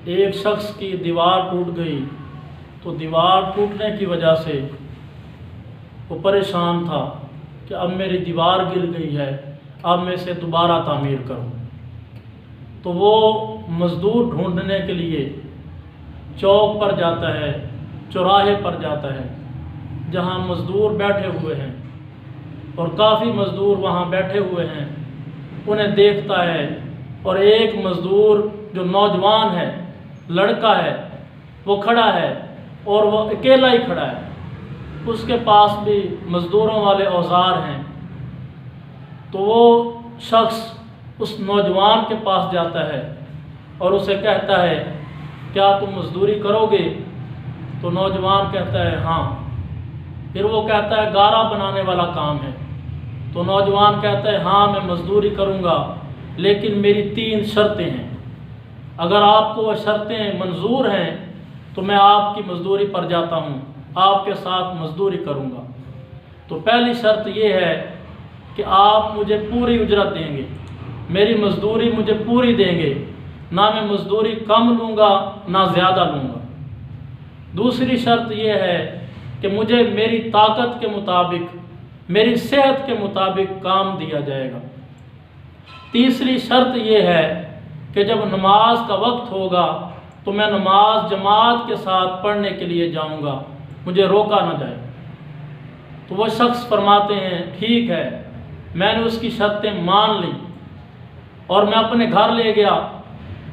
ایک شخص کی دیوار ٹوٹ گئی تو دیوار ٹوٹنے کی وجہ سے وہ پریشان تھا کہ اب میری دیوار گر گئی ہے، اب میں اسے دوبارہ تعمیر کروں۔ تو وہ مزدور ڈھونڈنے کے لیے چوک پر جاتا ہے، چوراہے پر جاتا ہے جہاں مزدور بیٹھے ہوئے ہیں، اور کافی مزدور وہاں بیٹھے ہوئے ہیں، انہیں دیکھتا ہے، اور ایک مزدور جو نوجوان ہے، لڑکا ہے، وہ کھڑا ہے، اور وہ اکیلا ہی کھڑا ہے، اس کے پاس بھی مزدوروں والے اوزار ہیں۔ تو وہ شخص اس نوجوان کے پاس جاتا ہے اور اسے کہتا ہے کیا تم مزدوری کرو گے؟ تو نوجوان کہتا ہے ہاں۔ پھر وہ کہتا ہے گارا بنانے والا کام ہے۔ تو نوجوان کہتا ہے ہاں میں مزدوری کروں گا، لیکن میری 3 شرطیں ہیں، اگر آپ کو وہ شرطیں منظور ہیں تو میں آپ کی مزدوری پر جاتا ہوں، آپ کے ساتھ مزدوری کروں گا۔ تو پہلی شرط یہ ہے کہ آپ مجھے پوری اجرت دیں گے، میری مزدوری مجھے پوری دیں گے، نہ میں مزدوری کم لوں گا نہ زیادہ لوں گا۔ دوسری شرط یہ ہے کہ مجھے میری طاقت کے مطابق، میری صحت کے مطابق کام دیا جائے گا۔ تیسری شرط یہ ہے کہ جب نماز کا وقت ہوگا تو میں نماز جماعت کے ساتھ پڑھنے کے لیے جاؤں گا، مجھے روکا نہ جائے۔ تو وہ شخص فرماتے ہیں ٹھیک ہے، میں نے اس کی شرطیں مان لی، اور میں اپنے گھر لے گیا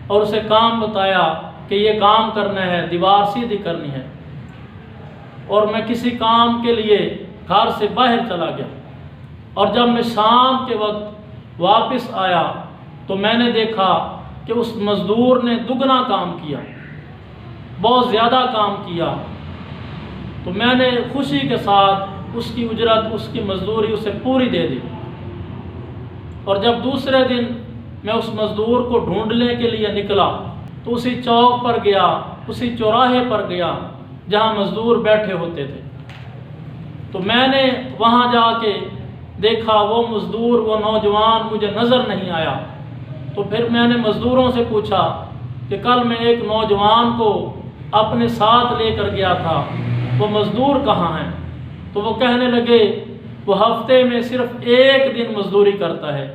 اور اسے کام بتایا کہ یہ کام کرنا ہے، دیوار سیدھی کرنی ہے، اور میں کسی کام کے لیے گھر سے باہر چلا گیا، اور جب میں شام کے وقت واپس آیا تو میں نے دیکھا کہ اس مزدور نے دگنا کام کیا، بہت زیادہ کام کیا۔ تو میں نے خوشی کے ساتھ اس کی اجرت، اس کی مزدوری اسے پوری دے دی۔ اور جب دوسرے دن میں اس مزدور کو ڈھونڈنے کے لیے نکلا تو اسی چوک پر گیا، اسی چوراہے پر گیا جہاں مزدور بیٹھے ہوتے تھے۔ تو میں نے وہاں جا کے دیکھا وہ مزدور، وہ نوجوان مجھے نظر نہیں آیا۔ تو پھر میں نے مزدوروں سے پوچھا کہ کل میں ایک نوجوان کو اپنے ساتھ لے کر گیا تھا، وہ مزدور کہاں ہیں؟ تو وہ کہنے لگے وہ ہفتے میں صرف 1 دن مزدوری کرتا ہے،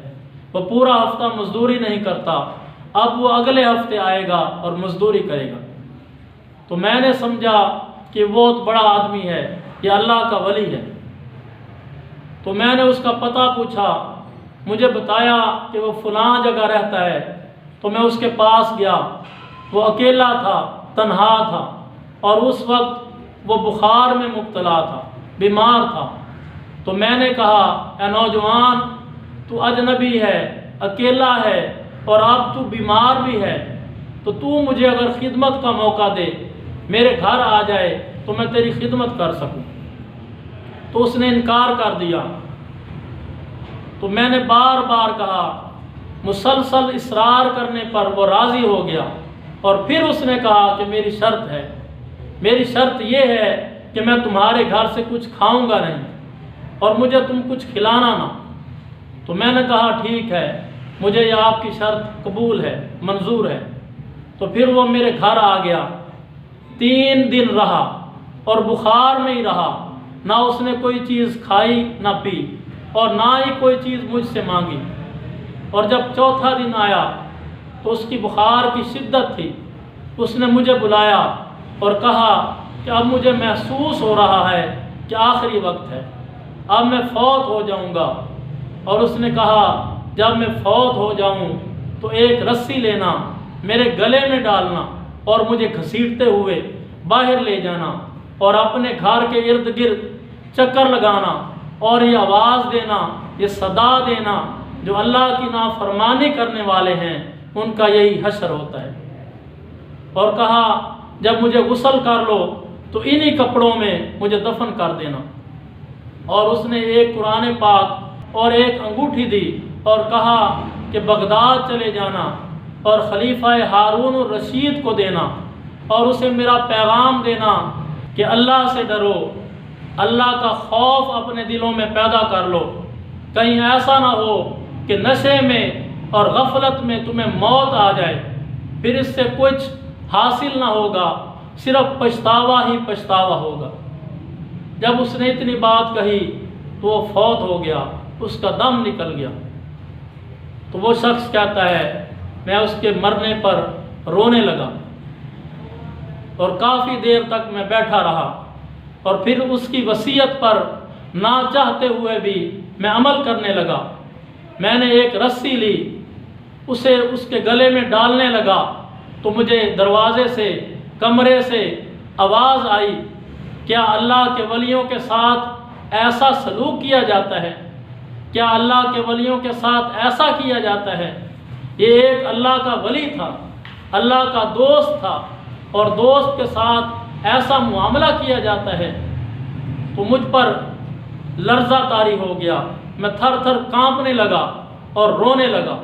وہ پورا ہفتہ مزدوری نہیں کرتا، اب وہ اگلے ہفتے آئے گا اور مزدوری کرے گا۔ تو میں نے سمجھا کہ وہ بہت بڑا آدمی ہے، یہ اللہ کا ولی ہے۔ تو میں نے اس کا پتہ پوچھا، مجھے بتایا کہ وہ فلاں جگہ رہتا ہے۔ تو میں اس کے پاس گیا، وہ اکیلا تھا، تنہا تھا، اور اس وقت وہ بخار میں مبتلا تھا، بیمار تھا۔ تو میں نے کہا اے نوجوان، تو اجنبی ہے، اکیلا ہے، اور اب تو بیمار بھی ہے، تو مجھے اگر خدمت کا موقع دے، میرے گھر آ جائے تو میں تیری خدمت کر سکوں۔ تو اس نے انکار کر دیا۔ تو میں نے بار بار کہا، مسلسل اصرار کرنے پر وہ راضی ہو گیا، اور پھر اس نے کہا کہ میری شرط ہے، میری شرط یہ ہے کہ میں تمہارے گھر سے کچھ کھاؤں گا نہیں، اور مجھے تم کچھ کھلانا نہ۔ تو میں نے کہا ٹھیک ہے، مجھے یہ آپ کی شرط قبول ہے، منظور ہے۔ تو پھر وہ میرے گھر آ گیا، 3 دن رہا، اور بخار میں ہی رہا، نہ اس نے کوئی چیز کھائی نہ پی، اور نہ ہی کوئی چیز مجھ سے مانگی۔ اور جب 4تھا دن آیا تو اس کی بخار کی شدت تھی، اس نے مجھے بلایا اور کہا کہ اب مجھے محسوس ہو رہا ہے کہ آخری وقت ہے، اب میں فوت ہو جاؤں گا۔ اور اس نے کہا جب میں فوت ہو جاؤں تو ایک رسی لینا، میرے گلے میں ڈالنا، اور مجھے گھسیٹتے ہوئے باہر لے جانا، اور اپنے گھر کے ارد گرد چکر لگانا، اور یہ آواز دینا، یہ صدا دینا، جو اللہ کی نافرمانی کرنے والے ہیں ان کا یہی حشر ہوتا ہے۔ اور کہا جب مجھے غسل کر لو تو انہی کپڑوں میں مجھے دفن کر دینا۔ اور اس نے ایک قرآن پاک اور ایک انگوٹھی دی، اور کہا کہ بغداد چلے جانا اور خلیفہ ہارون الرشید کو دینا، اور اسے میرا پیغام دینا کہ اللہ سے ڈرو، اللہ کا خوف اپنے دلوں میں پیدا کر لو، کہیں ایسا نہ ہو کہ نشے میں اور غفلت میں تمہیں موت آ جائے، پھر اس سے کچھ حاصل نہ ہوگا، صرف پچھتاوا ہی پچھتاوا ہوگا۔ جب اس نے اتنی بات کہی تو وہ فوت ہو گیا، اس کا دم نکل گیا۔ تو وہ شخص کہتا ہے میں اس کے مرنے پر رونے لگا اور کافی دیر تک میں بیٹھا رہا، اور پھر اس کی وصیت پر نہ چاہتے ہوئے بھی میں عمل کرنے لگا۔ میں نے ایک رسی لی، اسے اس کے گلے میں ڈالنے لگا تو مجھے دروازے سے، کمرے سے آواز آئی، کیا اللہ کے ولیوں کے ساتھ ایسا سلوک کیا جاتا ہے؟ کیا اللہ کے ولیوں کے ساتھ ایسا کیا جاتا ہے؟ یہ ایک اللہ کا ولی تھا، اللہ کا دوست تھا، اور دوست کے ساتھ ایسا معاملہ کیا جاتا ہے۔ تو مجھ پر لرزہ طاری ہو گیا، میں تھر تھر کانپنے لگا اور رونے لگا۔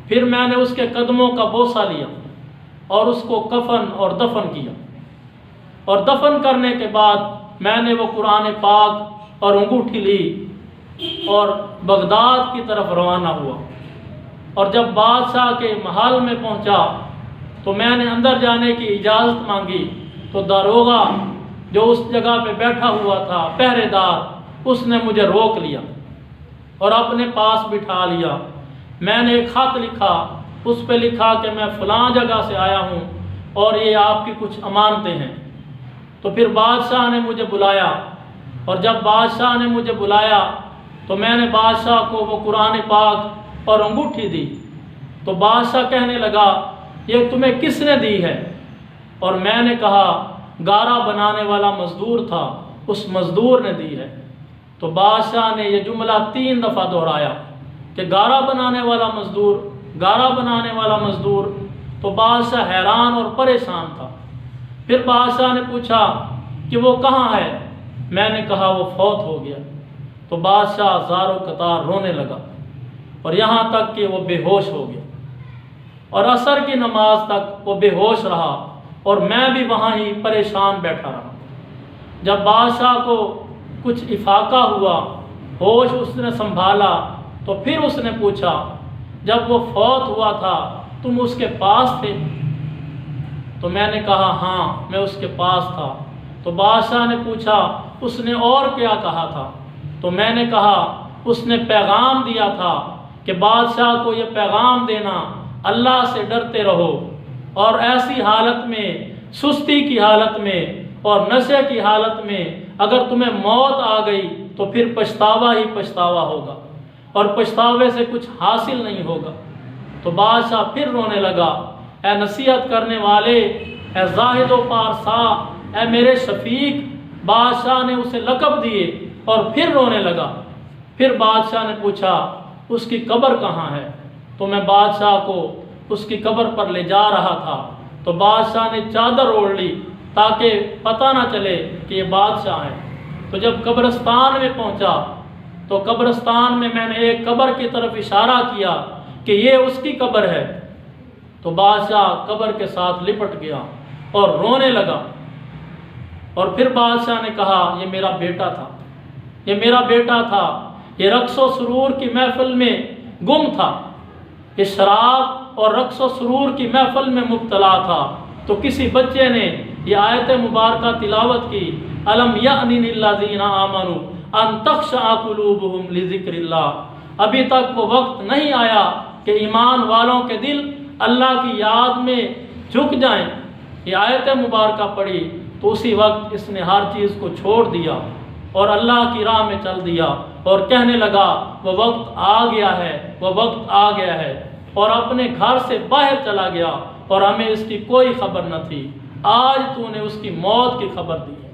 پھر میں نے اس کے قدموں کا بوسہ لیا اور اس کو کفن اور دفن کیا، اور دفن کرنے کے بعد میں نے وہ قرآن پاک اور انگوٹھی لی اور بغداد کی طرف روانہ ہوا۔ اور جب بادشاہ کے محل میں پہنچا تو میں نے اندر جانے کی اجازت مانگی، تو داروغہ جو اس جگہ پہ بیٹھا ہوا تھا، پہرے دار، اس نے مجھے روک لیا اور اپنے پاس بٹھا لیا۔ میں نے ایک خط لکھا، اس پہ لکھا کہ میں فلاں جگہ سے آیا ہوں اور یہ آپ کی کچھ امانتیں ہیں۔ تو پھر بادشاہ نے مجھے بلایا، اور جب بادشاہ نے مجھے بلایا تو میں نے بادشاہ کو وہ قرآن پاک اور انگوٹھی دی۔ تو بادشاہ کہنے لگا یہ تمہیں کس نے دی ہے؟ اور میں نے کہا گارا بنانے والا مزدور تھا، اس مزدور نے دی ہے۔ تو بادشاہ نے یہ جملہ 3 دفعہ دہرایا کہ گارا بنانے والا مزدور، گارا بنانے والا مزدور۔ تو بادشاہ حیران اور پریشان تھا۔ پھر بادشاہ نے پوچھا کہ وہ کہاں ہے؟ میں نے کہا وہ فوت ہو گیا۔ تو بادشاہ زار و قطار رونے لگا، اور یہاں تک کہ وہ بے ہوش ہو گیا، اور عصر کی نماز تک وہ بے ہوش رہا، اور میں بھی وہاں ہی پریشان بیٹھا رہا۔ جب بادشاہ کو کچھ افاقہ ہوا، ہوش اس نے سنبھالا، تو پھر اس نے پوچھا جب وہ فوت ہوا تھا تم اس کے پاس تھے؟ تو میں نے کہا ہاں میں اس کے پاس تھا۔ تو بادشاہ نے پوچھا اس نے اور کیا کہا تھا؟ تو میں نے کہا اس نے پیغام دیا تھا کہ بادشاہ کو یہ پیغام دینا اللہ سے ڈرتے رہو، اور ایسی حالت میں، سستی کی حالت میں اور نشے کی حالت میں اگر تمہیں موت آ گئی تو پھر پچھتاوا ہی پچھتاوا ہوگا، اور پچھتاوے سے کچھ حاصل نہیں ہوگا۔ تو بادشاہ پھر رونے لگا، اے نصیحت کرنے والے، اے زاہد و پارسا، اے میرے شفیق۔ بادشاہ نے اسے لقب دیے اور پھر رونے لگا۔ پھر بادشاہ نے پوچھا اس کی قبر کہاں ہے؟ تو میں بادشاہ کو اس کی قبر پر لے جا رہا تھا، تو بادشاہ نے چادر اوڑھ لی تاکہ پتہ نہ چلے کہ یہ بادشاہ ہے۔ تو جب قبرستان میں پہنچا تو قبرستان میں نے ایک قبر کی طرف اشارہ کیا کہ یہ اس کی قبر ہے۔ تو بادشاہ قبر کے ساتھ لپٹ گیا اور رونے لگا، اور پھر بادشاہ نے کہا یہ میرا بیٹا تھا، یہ میرا بیٹا تھا، یہ رقص و سرور کی محفل میں گم تھا، یہ شراب اور رقص و سرور کی محفل میں مبتلا تھا۔ تو کسی بچے نے یہ آیت مبارکہ تلاوت کی، الم یأن للذین آمنوا ان تخشع قلوبہم لذکر اللہ۔ ابھی تک وہ وقت نہیں آیا کہ ایمان والوں کے دل اللہ کی یاد میں جھک جائیں۔ یہ آیت مبارکہ پڑھی تو اسی وقت اس نے ہر چیز کو چھوڑ دیا اور اللہ کی راہ میں چل دیا، اور کہنے لگا وہ وقت آ گیا ہے، وہ وقت آ گیا ہے، اور اپنے گھر سے باہر چلا گیا، اور ہمیں اس کی کوئی خبر نہ تھی۔ آج تو نے اس کی موت کی خبر دی ہے۔